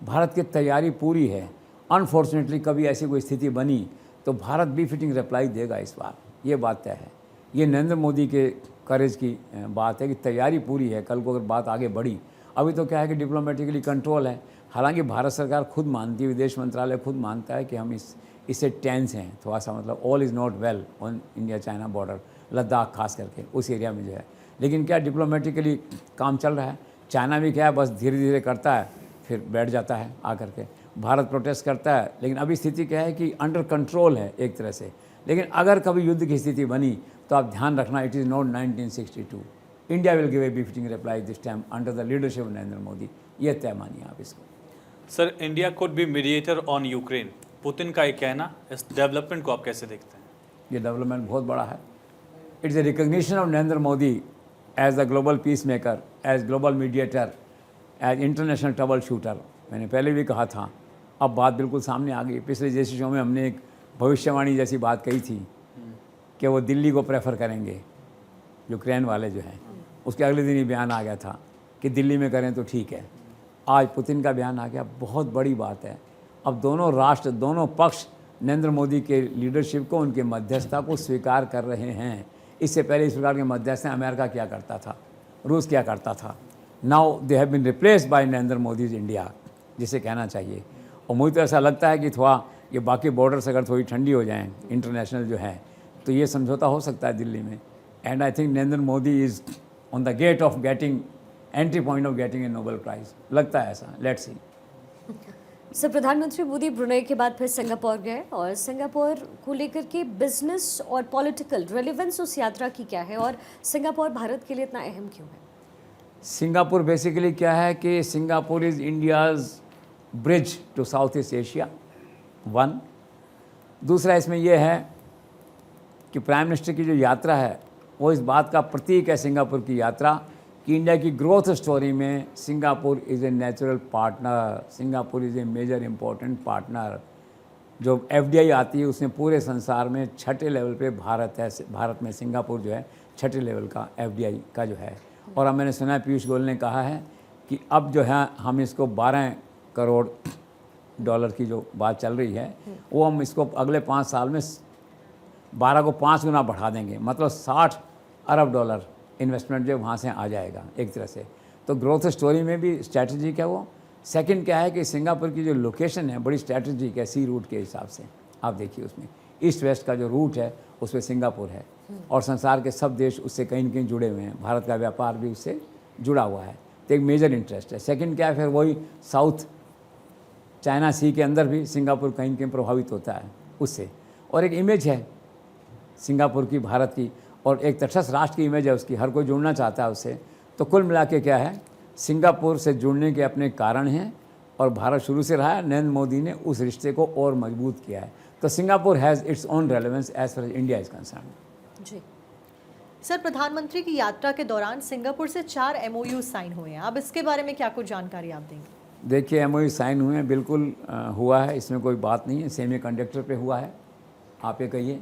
भारत की तैयारी पूरी है। अनफॉर्चुनेटली कभी ऐसी कोई स्थिति बनी तो भारत भी फिटिंग रिप्लाई देगा इस बार, ये बात तय है। ये नरेंद्र मोदी के करेज की बात है कि तैयारी पूरी है। कल को अगर बात आगे बढ़ी, अभी तो क्या है कि डिप्लोमेटिकली कंट्रोल है। हालांकि भारत सरकार खुद मानती है, विदेश मंत्रालय खुद मानता है कि हम इससे टेंस हैं थोड़ा सा, मतलब all is not well on India China border, Ladakh खास करके उस एरिया में जो है। लेकिन क्या डिप्लोमेटिकली काम चल रहा है। चाइना भी क्या है, बस धीरे धीरे करता है, फिर बैठ जाता है आकर के। भारत प्रोटेस्ट करता है, लेकिन अभी स्थिति क्या है कि अंडर कंट्रोल है एक तरह से। लेकिन अगर कभी युद्ध की स्थिति बनी तो आप ध्यान रखना, it is not 1962। India will give a befitting reply this time under the leadership of Narendra Modi. ये तय मानिए आप इसको। Sir, India could be mediator on Ukraine, Putin का ये कहना, इस डेवलपमेंट को आप कैसे देखते हैं? ये डेवलपमेंट बहुत बड़ा है। It's a recognition of Narendra Modi as a global peace maker, as global mediator, as international trouble shooter. मैंने पहले भी कहा था, अब बात बिल्कुल सामने आ गई। पिछले जैसे शो में हमने एक भविष्यवाणी जैसी बात कही थी कि वो दिल्ली को प्रेफर करेंगे यूक्रेन वाले जो हैं। उसके अगले दिन ही बयान आ गया था कि दिल्ली में करें तो ठीक है। आज पुतिन का बयान आ गया, बहुत बड़ी बात है। अब दोनों राष्ट्र, दोनों पक्ष नरेंद्र मोदी के लीडरशिप को, उनके मध्यस्थता को स्वीकार कर रहे हैं। इससे पहले इस प्रकार के मध्यस्थ अमेरिका क्या करता था, रूस क्या करता था। Now they have been replaced by Narendra Modi's India, जिसे कहना चाहिए। और मुझे तो ऐसा लगता है कि थोड़ा ये बाकी बॉर्डर्स अगर थोड़ी ठंडी हो जाएं इंटरनेशनल जो है, तो ये समझौता हो सकता है दिल्ली में। And I think Narendra Modi is on the gate of getting, entry point of getting a Nobel prize, लगता है ऐसा। Let's see. सर, प्रधानमंत्री मोदी ब्रुनेई के बाद फिर सिंगापुर गए, और सिंगापुर को लेकर के बिजनेस और पॉलिटिकल रेलेवेंस उस यात्रा की क्या है, और सिंगापुर भारत के लिए इतना अहम क्यों है? सिंगापुर बेसिकली क्या है कि Singapore is India's bridge to South East Asia, one. दूसरा इसमें यह है कि प्राइम मिनिस्टर की जो यात्रा है वो इस बात का प्रतीक है, सिंगापुर की यात्रा, कि इंडिया की ग्रोथ स्टोरी में Singapore is a natural partner, Singapore is a major important partner. जो FDI आती है उसमें पूरे संसार में छठे लेवल पे भारत है, भारत में सिंगापुर जो है छठे लेवल का FDI का जो है। और अब मैंने सुना है पीयूष गोयल ने कहा है कि अब जो है हम इसको 12 करोड़ डॉलर की जो बात चल रही है वो हम इसको अगले 5 साल में 12 को 5 गुना बढ़ा देंगे, मतलब 60 अरब डॉलर इन्वेस्टमेंट जो वहाँ से आ जाएगा एक तरह से। तो ग्रोथ स्टोरी में भी स्ट्रैटेजिक है वो। सेकंड क्या है कि सिंगापुर की जो लोकेशन है बड़ी स्ट्रैटेजिक है, सी रूट के हिसाब से। आप देखिए उसमें ईस्ट वेस्ट का जो रूट है उस पर सिंगापुर है और संसार के सब देश उससे कहीं न कहीं जुड़े हुए हैं, भारत का व्यापार भी उससे जुड़ा हुआ है, तो एक मेजर इंटरेस्ट है। सेकंड क्या है, फिर वही साउथ चाइना सी के अंदर भी सिंगापुर कहीं न कहीं प्रभावित होता है उससे, और एक इमेज है सिंगापुर की भारत की, और एक तटस्थ राष्ट्र की इमेज है उसकी, हर कोई जुड़ना चाहता है उससे। तो कुल मिला के क्या है, सिंगापुर से जुड़ने के अपने कारण हैं और भारत शुरू से रहा है, नरेंद्र मोदी ने उस रिश्ते को और मजबूत किया है। तो Singapore has its own relevance as far as India is concern. जी सर, प्रधानमंत्री की यात्रा के दौरान सिंगापुर से 4 MOU साइन हुए हैं। अब इसके बारे में क्या कुछ जानकारी आप देंगे? देखिए MOU साइन हुए हैं, बिल्कुल हुआ है, इसमें कोई बात नहीं है। सेमी कंडक्टर पे हुआ है, आप ये कहिए,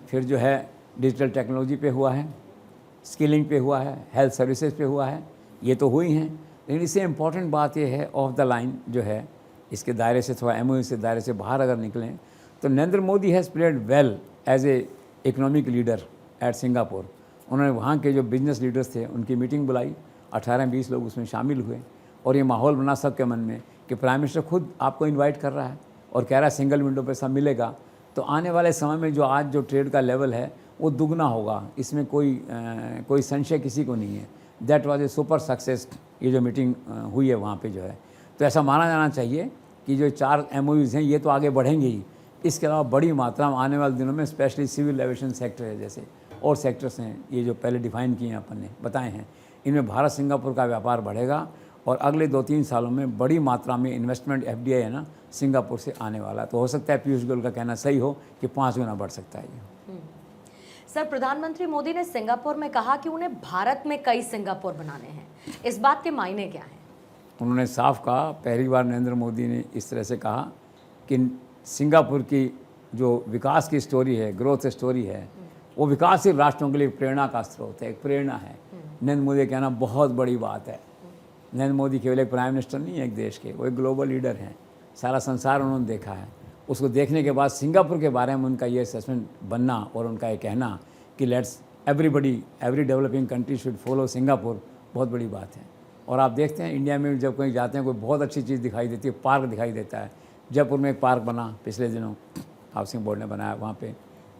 फिर जो है डिजिटल टेक्नोलॉजी पे हुआ है, स्किलिंग पे हुआ है, हेल्थ सर्विसेज पे हुआ है, ये तो हुई हैं। लेकिन इससे इम्पॉर्टेंट बात ये है, ऑफ द लाइन जो है इसके दायरे से थोड़ा MOU से दायरे से बाहर अगर निकलें तो Narendra Modi has played well as a economic leader at Singapore. उन्होंने वहाँ के जो बिजनेस लीडर्स थे उनकी मीटिंग बुलाई, 18-20 लोग उसमें शामिल हुए और ये माहौल बना सबके मन में कि प्राइम मिनिस्टर खुद आपको इनवाइट कर रहा है और कह रहा है सिंगल विंडो पे सब मिलेगा। तो आने वाले समय में जो आज जो ट्रेड का लेवल है वो दुगना होगा, इसमें कोई संशय किसी को नहीं है। That was a super success, ये जो मीटिंग हुई है वहाँ पे जो है। तो ऐसा माना जाना चाहिए कि जो 4 MOUs हैं ये तो आगे बढ़ेंगे ही, इसके अलावा बड़ी मात्रा में आने वाले दिनों में स्पेशली सिविल एविएशन सेक्टर है जैसे और सेक्टर्स हैं, ये जो पहले डिफाइन किए हैं अपन ने बताए हैं, इनमें भारत सिंगापुर का व्यापार बढ़ेगा और अगले 2-3 सालों में बड़ी मात्रा में इन्वेस्टमेंट FDI है ना सिंगापुर से आने वाला। तो हो सकता है पीयूष गोयल का कहना सही हो कि 5 गुना बढ़ सकता है ये। सर, प्रधानमंत्री मोदी ने सिंगापुर में कहा कि उन्हें भारत में कई सिंगापुर बनाने हैं, इस बात के मायने क्या हैं? उन्होंने साफ कहा, पहली बार नरेंद्र मोदी ने इस तरह से कहा कि सिंगापुर की जो विकास की स्टोरी है, ग्रोथ स्टोरी है, वो विकासशील राष्ट्रों के लिए प्रेरणा का स्रोत है, एक प्रेरणा है। नरेंद्र मोदी का कहना बहुत बड़ी बात है। नरेंद्र मोदी केवल एक प्राइम मिनिस्टर नहीं है एक देश के, वो एक ग्लोबल लीडर हैं, सारा संसार उन्होंने देखा है। उसको देखने के बाद सिंगापुर के बारे में उनका ये असेसमेंट बनना और उनका ये कहना कि let's every developing country should follow Singapore, बहुत बड़ी बात है। और आप देखते हैं इंडिया में जब कहीं जाते हैं कोई बहुत अच्छी चीज़ दिखाई देती है, पार्क दिखाई देता है। जयपुर में एक पार्क बना पिछले दिनों, हाउसिंग बोर्ड ने बनाया, वहाँ पे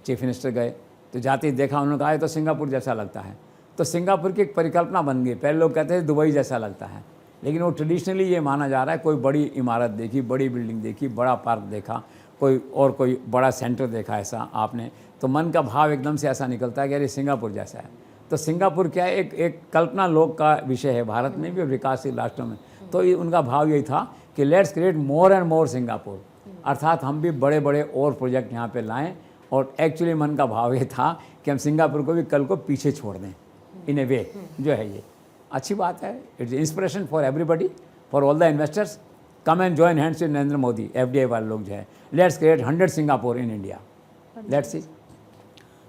चीफ मिनिस्टर गए तो जाते ही देखा, उन्होंने कहा ये तो सिंगापुर जैसा लगता है। तो सिंगापुर की एक परिकल्पना बन गई। पहले लोग कहते थे दुबई जैसा लगता है, लेकिन वो ट्रेडिशनली ये माना जा रहा है, कोई बड़ी इमारत देखी, बड़ी बिल्डिंग देखी, बड़ा पार्क देखा, कोई बड़ा सेंटर देखा ऐसा आपने, तो मन का भाव एकदम से ऐसा निकलता है कि अरे सिंगापुर जैसा है। तो सिंगापुर क्या है, एक कल्पना लोक का विषय है भारत में भी और विकासशील राष्ट्रों में। तो उनका भाव यही था कि let's create more and more Singapore, अर्थात हम भी बड़े बड़े और प्रोजेक्ट यहाँ पे लाएं। और एक्चुअली मन का भाव ये था कि हम सिंगापुर को भी कल को पीछे छोड़ दें इन ए वे जो है। ये अच्छी बात है, it's inspiration for everybody, for all the investors, come and join hands with Narendra Modi. FDI वाले लोग जो है, let's create 100 Singapore in India, let's see.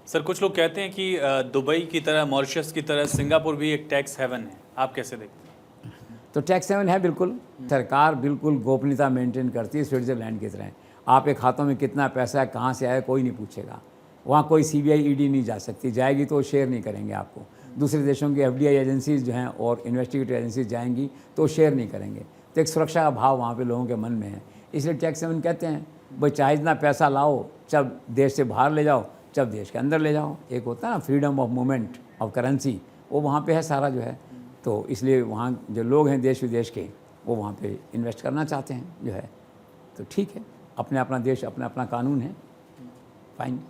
Sir, कुछ लोग कहते हैं कि दुबई की तरह, मॉरिशस की तरह सिंगापुर भी एक टैक्स हेवन है, आप कैसे देखते हैं? तो टैक्स हेवन है बिल्कुल, सरकार बिल्कुल गोपनीयता मेंटेन करती है स्विट्जरलैंड की तरह। आपके खातों में कितना पैसा है, कहाँ से आया, कोई नहीं पूछेगा। वहाँ कोई CBI ED नहीं जा सकती, जाएगी तो शेयर नहीं करेंगे आपको। दूसरे देशों की FDI एजेंसीज जो हैं और इन्वेस्टिगेटिव एजेंसीज जाएंगी तो शेयर नहीं करेंगे। तो एक सुरक्षा का भाव वहाँ पे लोगों के मन में है, इसलिए टैक्स हेवन कहते हैं। भाई चाहे इतना पैसा लाओ, जब देश से बाहर ले जाओ, जब देश के अंदर ले जाओ। एक होता है ना freedom of movement of currency, वो वहाँ पे है सारा जो है। तो इसलिए वहाँ जो लोग हैं देश विदेश के, वो वहाँ पे इन्वेस्ट करना चाहते हैं जो है। तो ठीक है, अपने अपना देश, अपना अपना कानून है, फाइन।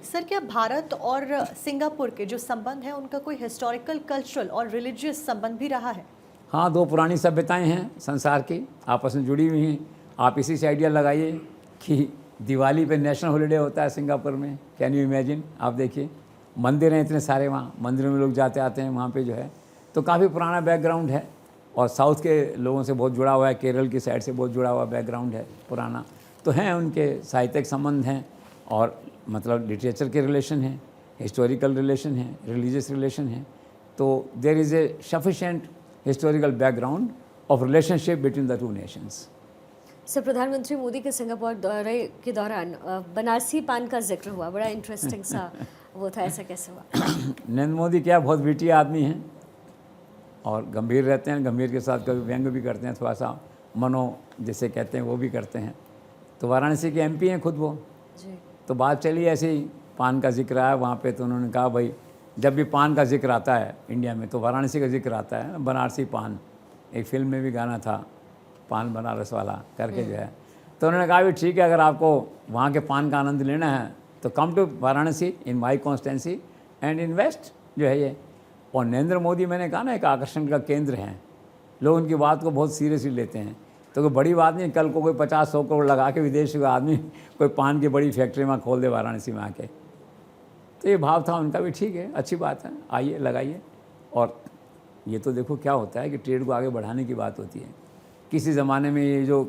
सर, क्या भारत और सिंगापुर के जो संबंध है उनका कोई हिस्टोरिकल, कल्चरल और रिलीजियस संबंध भी रहा है? हाँ, 2 पुरानी सभ्यताएं हैं संसार की, आपस में जुड़ी हुई हैं। आप इसी से आइडिया लगाइए कि दिवाली पे नेशनल हॉलीडे होता है सिंगापुर में, कैन यू इमेजिन। आप देखिए मंदिर हैं इतने सारे वहाँ, मंदिरों में लोग जाते आते हैं वहाँ पे जो है। तो काफ़ी पुराना बैकग्राउंड है और साउथ के लोगों से बहुत जुड़ा हुआ है, केरल की साइड से बहुत जुड़ा हुआ बैकग्राउंड है पुराना। तो हैं उनके साहित्यिक संबंध हैं और मतलब लिटरेचर के रिलेशन हैं, हिस्टोरिकल रिलेशन है, रिलीजियस रिलेशन है। तो there is a sufficient historical background of relationship between the two nations. Sir, प्रधानमंत्री मोदी के सिंगापुर दौरे के दौरान बनारसी पान का जिक्र हुआ, बड़ा इंटरेस्टिंग सा वो था, ऐसा कैसे हुआ? नरेंद्र मोदी क्या बहुत विटी आदमी हैं और गंभीर रहते हैं, गंभीर के साथ कभी व्यंग भी करते हैं, थोड़ा सा मनो जिसे कहते हैं वो भी करते हैं। तो वाराणसी के एमपी हैं खुद वो। जी। तो बात चली ऐसे ही, पान का जिक्र आया वहाँ पे, तो उन्होंने कहा भाई जब भी पान का जिक्र आता है इंडिया में तो वाराणसी का जिक्र आता है, बनारसी पान। एक फिल्म में भी गाना था पान बनारस वाला करके जो है। तो उन्होंने कहा भी ठीक है, अगर आपको वहाँ के पान का आनंद लेना है तो come to Varanasi in my constituency and invest जो है ये। और नरेंद्र मोदी, मैंने कहा ना, एक आकर्षण का केंद्र हैं, लोग उनकी बात को बहुत सीरियसली लेते हैं। तो कोई बड़ी बात नहीं, कल को कोई 50-100 करोड़ लगा के विदेश का आदमी कोई पान की बड़ी फैक्ट्री में खोल दे वाराणसी में आके। तो ये भाव था उनका भी, ठीक है, अच्छी बात है, आइए लगाइए। और ये तो देखो क्या होता है कि ट्रेड को आगे बढ़ाने की बात होती है। किसी ज़माने में ये जो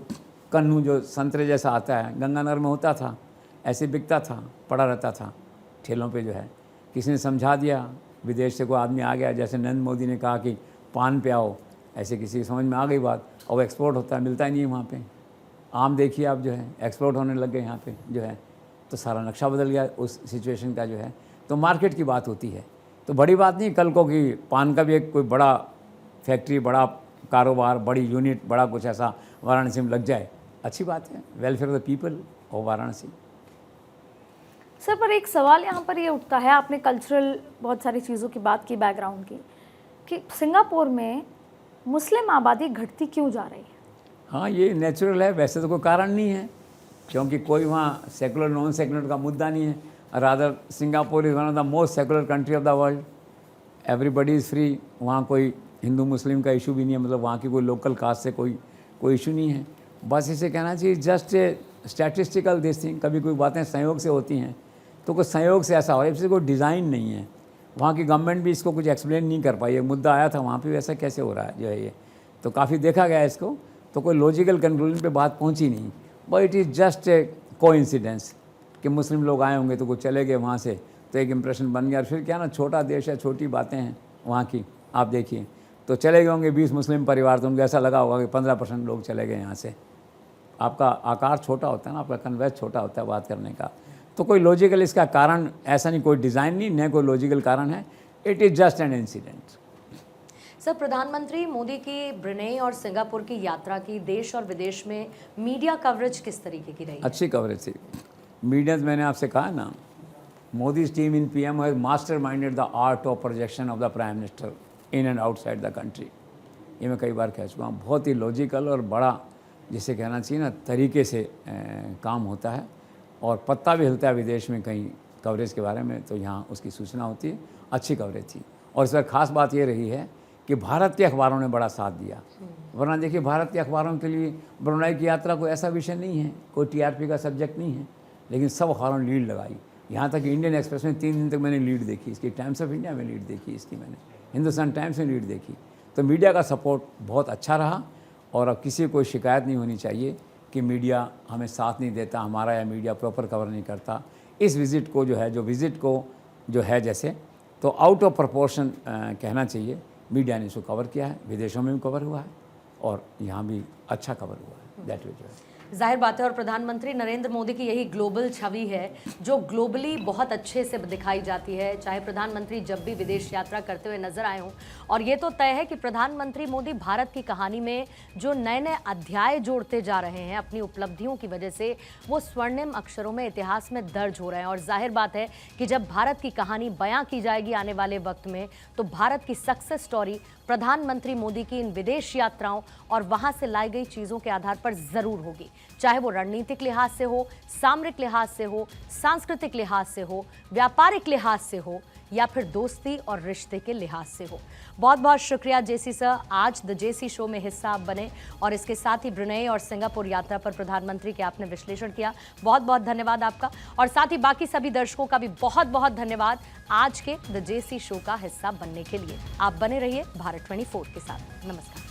कन्नू जो संतरे जैसा आता है गंगानगर में होता था, ऐसे बिकता था, पड़ा रहता था ठेलों पे जो है। किसी ने समझा दिया, विदेश से कोई आदमी आ गया, जैसे नरेंद्र मोदी ने कहा कि पान पे आओ, ऐसे किसी की समझ में आ गई बात, और वो एक्सपोर्ट होता है, मिलता ही नहीं है वहाँ पे। आम देखिए आप जो है एक्सपोर्ट होने लग गए यहाँ पे जो है, तो सारा नक्शा बदल गया उस सिचुएशन का जो है। तो मार्केट की बात होती है, तो बड़ी बात नहीं कल को कि पान का भी एक कोई बड़ा फैक्ट्री, बड़ा कारोबार, बड़ी यूनिट, बड़ा कुछ ऐसा वाराणसी में लग जाए, अच्छी बात है, welfare of the people of Varanasi. Sir, पर एक सवाल यहाँ पर ये उठता है, आपने कल्चरल बहुत सारी चीज़ों की बात की, बैकग्राउंड की, कि सिंगापुर में मुस्लिम आबादी घटती क्यों जा रही है? हाँ, ये नेचुरल है, वैसे तो कोई कारण नहीं है, क्योंकि कोई वहाँ सेकुलर नॉन सेकुलर का मुद्दा नहीं है। Rather Singapore is one of the most secular country of the world, everybody is free. वहाँ कोई हिंदू मुस्लिम का इशू भी नहीं है, मतलब वहाँ की कोई लोकल कास्ट से कोई इशू नहीं है। बस इसे कहना चाहिए just a statistical this thing. कभी कोई बातें संयोग से होती हैं, तो कुछ संयोग से ऐसा हो रहा है, इससे कोई डिज़ाइन नहीं है। वहाँ की गवर्नमेंट भी इसको कुछ एक्सप्लेन नहीं कर पाई। एक मुद्दा आया था वहाँ पे, वैसा कैसे हो रहा है जो है ये, तो काफ़ी देखा गया इसको, तो कोई लॉजिकल कंक्लूजन पे बात पहुँची नहीं। But it is just a coincidence कि मुस्लिम लोग आए होंगे तो कुछ चले गए वहाँ से, तो एक इम्प्रेशन बन गया। फिर क्या ना, छोटा देश है, छोटी बातें हैं वहाँ की, आप देखिए, तो चले गए होंगे 20 मुस्लिम परिवार, तो उनको ऐसा लगा होगा कि 15% लोग चले गए यहाँ से। आपका आकार छोटा होता है ना, आपका कन्वेंस छोटा होता है बात करने का, तो कोई लॉजिकल इसका कारण ऐसा नहीं, कोई डिज़ाइन नहीं, न कोई लॉजिकल कारण है, it is just an incident. Sir, प्रधानमंत्री मोदी की ब्रुनेई और सिंगापुर की यात्रा की देश और विदेश में मीडिया कवरेज किस तरीके की रही? अच्छी कवरेज थी मीडिया। मैंने आपसे कहा ना, Modi team in PM has master minded the art of projection of the prime minister in and outside the country. ये मैं कई बार कह चुका हूँ, बहुत ही लॉजिकल और बड़ा जिसे कहना चाहिए ना तरीके से काम होता है, और पत्ता भी हिलता है विदेश में कहीं कवरेज के बारे में, तो यहाँ उसकी सूचना होती है। अच्छी कवरेज थी, और इस पर ख़ास बात ये रही है कि भारत के अखबारों ने बड़ा साथ दिया। वरना देखिए, भारत के अखबारों के लिए ब्रुनेई की यात्रा कोई ऐसा विषय नहीं है, कोई टीआरपी का सब्जेक्ट नहीं है, लेकिन सब अखबारों ने लीड लगाई। यहाँ तक कि इंडियन एक्सप्रेस में 3 दिन तक मैंने लीड देखी इसकी, टाइम्स ऑफ इंडिया में लीड देखी इसकी, मैंने हिंदुस्तान टाइम्स में लीड देखी। तो मीडिया का सपोर्ट बहुत अच्छा रहा, और अब किसी को कोई शिकायत नहीं होनी चाहिए कि मीडिया हमें साथ नहीं देता हमारा, या मीडिया प्रॉपर कवर नहीं करता। इस विज़िट को जो है जैसे, तो आउट ऑफ प्रपोर्शन कहना चाहिए, मीडिया ने इसको कवर किया है, विदेशों में भी कवर हुआ है और यहाँ भी अच्छा कवर हुआ है। दैट वे जो है जाहिर बात है, और प्रधानमंत्री नरेंद्र मोदी की यही ग्लोबल छवि है जो ग्लोबली बहुत अच्छे से दिखाई जाती है, चाहे प्रधानमंत्री जब भी विदेश यात्रा करते हुए नजर आए हों। और ये तो तय है कि प्रधानमंत्री मोदी भारत की कहानी में जो नए नए अध्याय जोड़ते जा रहे हैं अपनी उपलब्धियों की वजह से, वो स्वर्णिम अक्षरों में इतिहास में दर्ज हो रहे हैं। और जाहिर बात है कि जब भारत की कहानी बयां की जाएगी आने वाले वक्त में, तो भारत की सक्सेस स्टोरी प्रधानमंत्री मोदी की इन विदेश यात्राओं और वहां से लाई गई चीज़ों के आधार पर ज़रूर होगी। चाहे वो रणनीतिक लिहाज से हो, सामरिक लिहाज से हो, सांस्कृतिक लिहाज से हो, व्यापारिक लिहाज से हो या फिर दोस्ती और रिश्ते के लिहाज से हो। बहुत बहुत शुक्रिया जेसी सर, आज द जेसी शो में हिस्सा आप बने और इसके साथ ही ब्रुनेई और सिंगापुर यात्रा पर प्रधानमंत्री के आपने विश्लेषण किया। बहुत बहुत धन्यवाद आपका और साथ ही बाकी सभी दर्शकों का भी बहुत बहुत धन्यवाद आज के द जेसी शो का हिस्सा बनने के लिए। आप बने रहिए भारत 24 के साथ। नमस्कार।